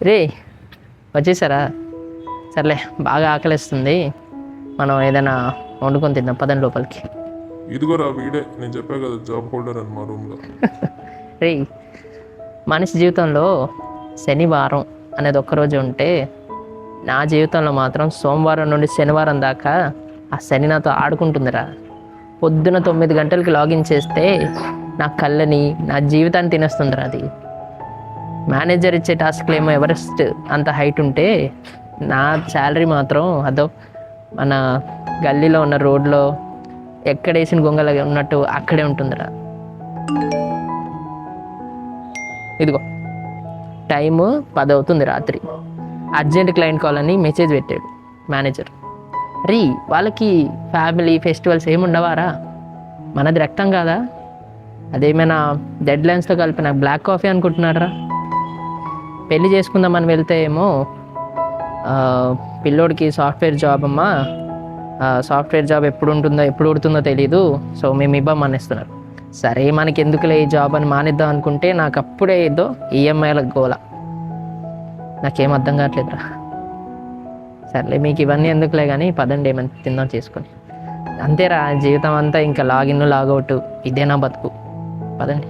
రే వచ్చేసారా? సర్లే, బాగా ఆకలిస్తుంది, మనం ఏదైనా వండుకొని తిందాం, పదండి లోపలికి. ఇదిగోరా వీడే, నేను చెప్పా కదా జాబ్ హోల్డర్ అని మా రూమ్లో. రే, మనిషి జీవితంలో శనివారం అనేది ఒక్కరోజు ఉంటే, నా జీవితంలో మాత్రం సోమవారం నుండి శనివారం దాకా ఆ శని నాతో ఆడుకుంటుందిరా. పొద్దున 9 గంటలకి లాగిన్ చేస్తే నా కళ్ళని, నా జీవితాన్ని తినేస్తుందిరా అది. మేనేజర్ ఇచ్చే టాస్క్లు ఏమో ఎవరెస్ట్ అంత హైట్ ఉంటే, నా శాలరీ మాత్రం అదో మన గల్లీలో ఉన్న రోడ్లో ఎక్కడ వేసిన గొంగల ఉన్నట్టు అక్కడే ఉంటుందిరా. ఇదిగో టైము 10 అవుతుంది రాత్రి. అర్జెంట్ క్లయింట్ కాల్ అని మెసేజ్ పెట్టాడు మేనేజర్. రీ, వాళ్ళకి ఫ్యామిలీ ఫెస్టివల్స్ ఏముండవారా? మనది రక్తం కాదా? అదేమైనా డెడ్ లైన్స్తో కలిపిన బ్లాక్ కాఫీ అనుకుంటున్నారా? పెళ్లి చేసుకుందామని వెళ్తే ఏమో పిల్లోడికి సాఫ్ట్వేర్ జాబ్ అమ్మా, సాఫ్ట్వేర్ జాబ్ ఎప్పుడు ఉంటుందో ఎప్పుడు ఉడుతుందో తెలీదు, సో మేము ఇవ్వమనిస్తున్నారు. సరే మనకి ఎందుకులే ఈ జాబ్ అని మానేద్దాం అనుకుంటే, నాకు అప్పుడే ఏదో ఈఎంఐల గోల. నాకేం అర్థం కావట్లేదురా. సర్లే, మీకు ఇవన్నీ ఎందుకులే కానీ పదండి, ఏమైనా తిందాం చేసుకొని. అంతేరా, జీవితం అంతా ఇంకా లాగిన్ లాగౌట్, ఇదేనా బతుకు? పదండి.